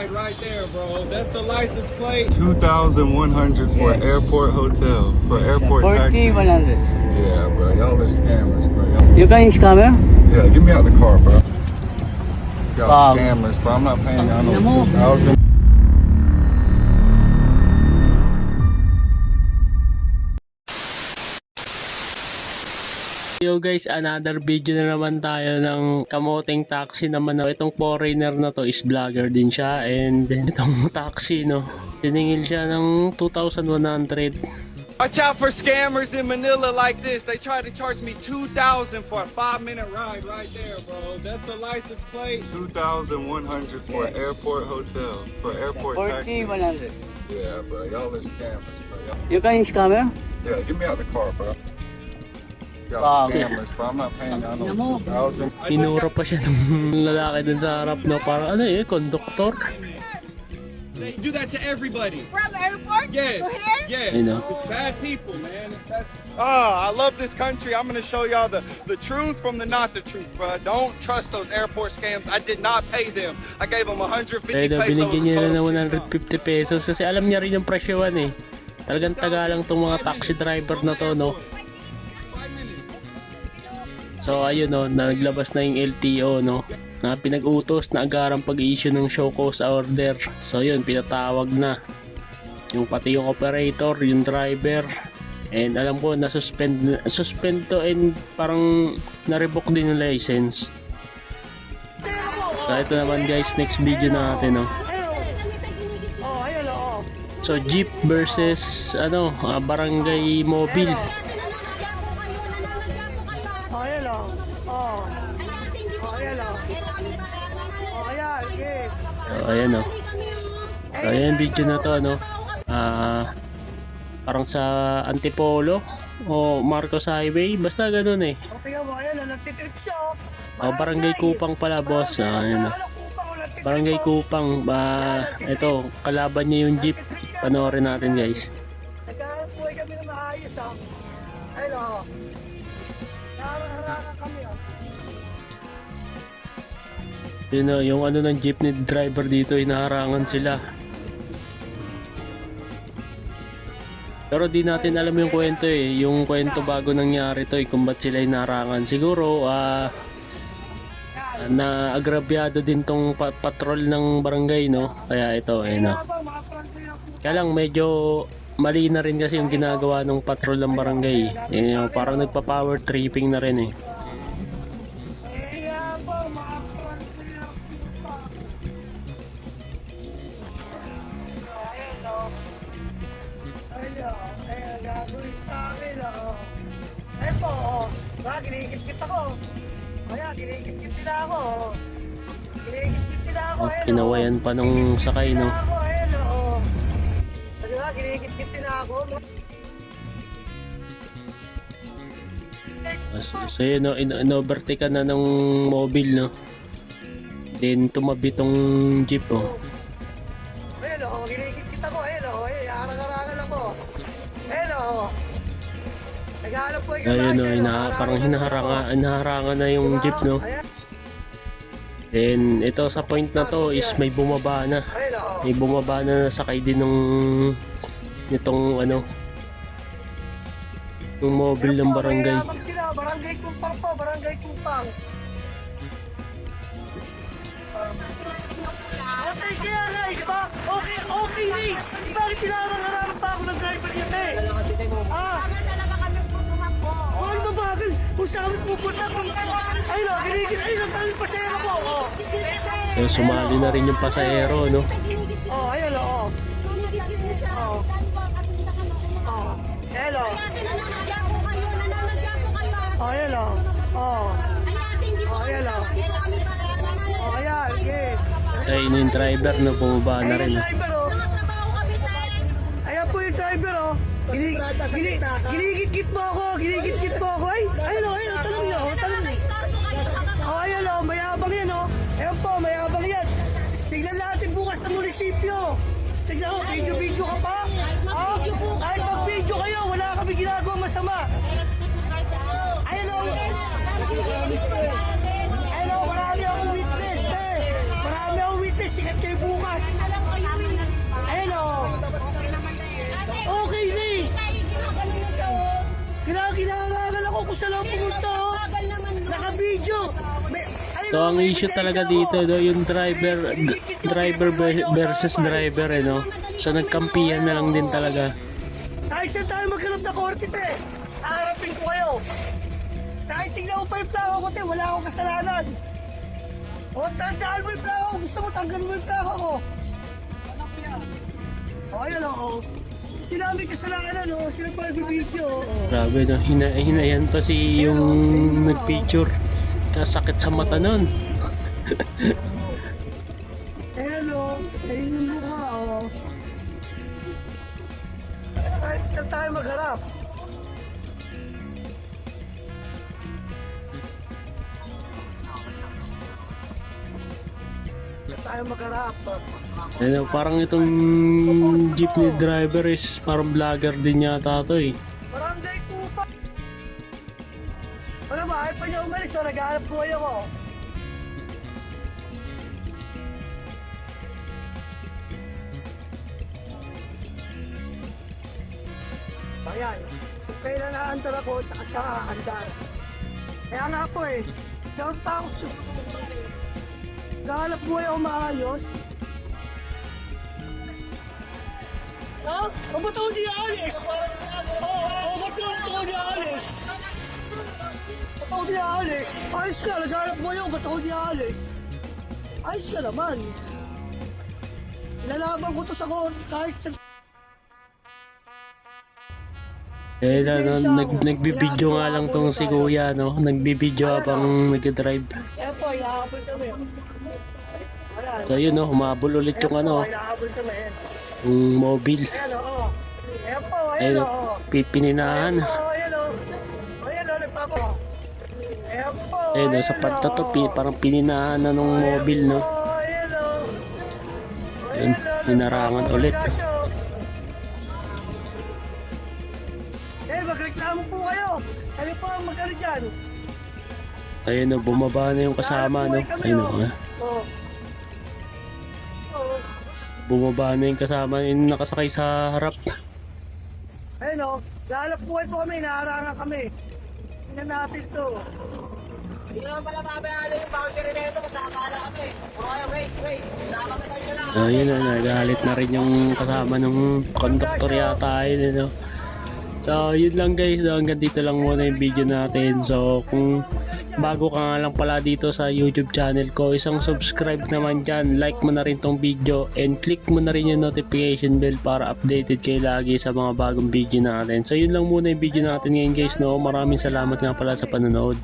ride right there, bro. That's the license plate. 2,100 for Yes. airport hotel, for airport taxi. 40-100. Yeah, bro. Y'all are scammers, bro. Y'all... You can scammer? Yeah, get me out the car, bro. Y'all Wow. scammers, bro. I'm not paying y'all Ina no mo. 2,000. Yo guys, another video na naman tayo ng kamoteng taxi naman. Itong foreigner na to is vlogger din siya, and itong taxi no, tiningil siya ng 2,100. Watch out for scammers in Manila like this. They try to charge me 2,000 for a 5-minute ride right there, bro. That's the license plate. 2,100 for airport hotel, for airport taxi. 40-100. Yeah, bro. Y'all are scammers, bro. You can scammer? Yeah, get me out the car, bro. Y'all Wow. scammers, bro. I'm not paying y'all Ina no mo. 2,000. Pinura pa siya ng lalaki dun sa harap no, parang ano konduktor. They do that to everybody. From the airport Yes, to here? yes. You know. It's bad people, man. I love this country. I'm gonna show y'all the truth from the not the truth, bro. Don't trust those airport scams. I did not pay them. I gave them 150 Kaya daw pesos. binigyan niya na total. ng 150 pesos kasi alam niya rin yung presyohan eh. Talagang tagalang tong mga taxi driver na to no. 5 minutes. So ayun no, naglabas na yung LTO no, na pinag-utos na agarang pag-i-issue ng show cause order. So yun, pinatawag na yung pati yung operator, yung driver, and alam ko na suspend to, and parang na-revoke din yung license. So ito naman guys, next video natin no. So jeep versus barangay mobile. So ayan o. So ayan video na to no. Parang sa Antipolo o Marcos Highway, basta ganun eh. Barangay Kupang pala boss. Ayan o. Barangay Kupang. Ito, kalaban niya yung jeep. Panoorin natin guys. Nagkaroon po kami na maayos ha. Ayun o. Nakaharaka kami ha. Yun o, yung ano ng jeepney driver dito, inaharangan sila. Pero di natin alam yung kwento eh. Yung kwento bago nangyari to eh, kung ba't sila inaharangan. Siguro, na agrabyado din tong patrol ng barangay no. Kaya ito, no. Kaya lang medyo mali na rin kasi yung ginagawa ng patrol ng barangay. Parang nagpa-power tripping na rin eh. Ginikit-kit ako. Kaya, ginikit-kit nila ako. Ginikit-kit nila ako. Kinawayan pa nung sakay no. Ginikit-kit nila ako. So yun no, in-overtake ka na ng mobile no. Then tumabi tong jeep oh. Ayun o, ginikit-kit ako. Ayun o, harang-harangan ako. Ayun o. Naghahanap po ikaw Ayun no, license, parang hinaharangan na yung jeep no. Then ito sa point na to is may bumaba na. Ayun o. May bumaba na sakay din nung nitong yung mobile ng barangay. Mayabang sila, barangay Kumpang po, barangay Kumpang. Okay, kaya nga, iba? Okay, Ray. Bakit sinarang-harang pa ako ng driver niya, te? Ano ba bagal? Kung saan pupunta kung... Ayun o, ayun ang tawag pasero ko. So, sumali na rin yung pasahero no. Ayun o. Hello. Ayun o. Ayun o. Ayan, okay. Ayun yung driver na bumaba na rin. Ayan po yung driver oh. Giligit-git mo ako, giligit-git mo ako. Ayun o, talong niyo, talong niyo. Ayun o, mayabang yan o. Ayan po, mayabang yan. Tignan natin bukas ng munisipyo. Tignan o, video-video ka pa. Kahit mag-video kayo, wala kami ginagawa masama. Ayun o. Ayun o, marami akong witness. Marami akong witness, sikat kayo bukas. So ang issue talaga dito, no, yung versus driver, no. So nagkampihan na lang din talaga. Kahit saan tayo magkaroon na korte, te. Haharapin ko kayo. Kahit tingnan mo pa yung plako ko, te, wala akong kasalanan. O, tandaan mo yung plako ko. Gusto mo, tanggalin mo yung plako ko. O, ayun o. Sila may kasalanan, o. Sila pa nagbibideo, o. Grabe, no, hinayan pa si yung nagpicture. Kasakit sa mata nun. Ayun o. Ayun yung mukha, o. Kahit saan tayo magharap. Tayo magharap. Ano, parang itong jeepney driver is parang vlogger din yata to eh. Barangay Tupa. Ano ba? Ayaw pa niya umalis. O, naghahanap buhay ako. Ayan. Kaya na naandar ako, tsaka siya andar. Kaya nga po eh. Daw tao siya. Naghahanap buhay ako maayos. Ha? O ba't ako di alis? O ba't ako di alis? Ba't ako di alis? Ayos ka, naghanap buhay ako, ba't ako di alis? Ayos ka naman. Lalaban ko to sa kahit sa... Eh, nagbibideo nga lang tong si Kuya, no? Nagbibideo habang nag-drive. Kaya po, ilahabol kami. Ayan. So yun, no? Humabol ulit yung ano, Ilahabol kami. yung mobile. Ayan o. Ayan po, ayan Ayun, o. pipininahan. Ayan o. Ayan o, nagpapa. Ayan po, Ayun, no? Sa pagtatupi, parang pininahan na nung mobile, no? Ayan o. Ayun, hinarangan ulit. Eh, magreklamo po kayo. Kami po ang mag-ano dyan. Ayun, no? Bumaba na yung kasama, no? Ayun, no? Oo. Oo. Bumaba na yung kasama, yung nakasakay sa harap. Ayun o. Lalap buhay po kami, naharangan kami. Tingnan natin to. Hindi naman pala mabayalo yung boundary na ito, masakala kami. Okay, wait. Nakakatagal ka lang. Ayun, no? Nagalit na rin yung kasama ng konduktor yata, yun, no? So, yun lang guys, no? Hanggang dito lang muna yung video natin. So, kung bago ka nga lang pala dito sa YouTube channel ko, isang subscribe naman dyan, like mo na rin tong video, and click mo na rin yung notification bell para updated kayo lagi sa mga bagong video natin. So, yun lang muna yung video natin ngayon guys, no? Maraming salamat nga pala sa panonood.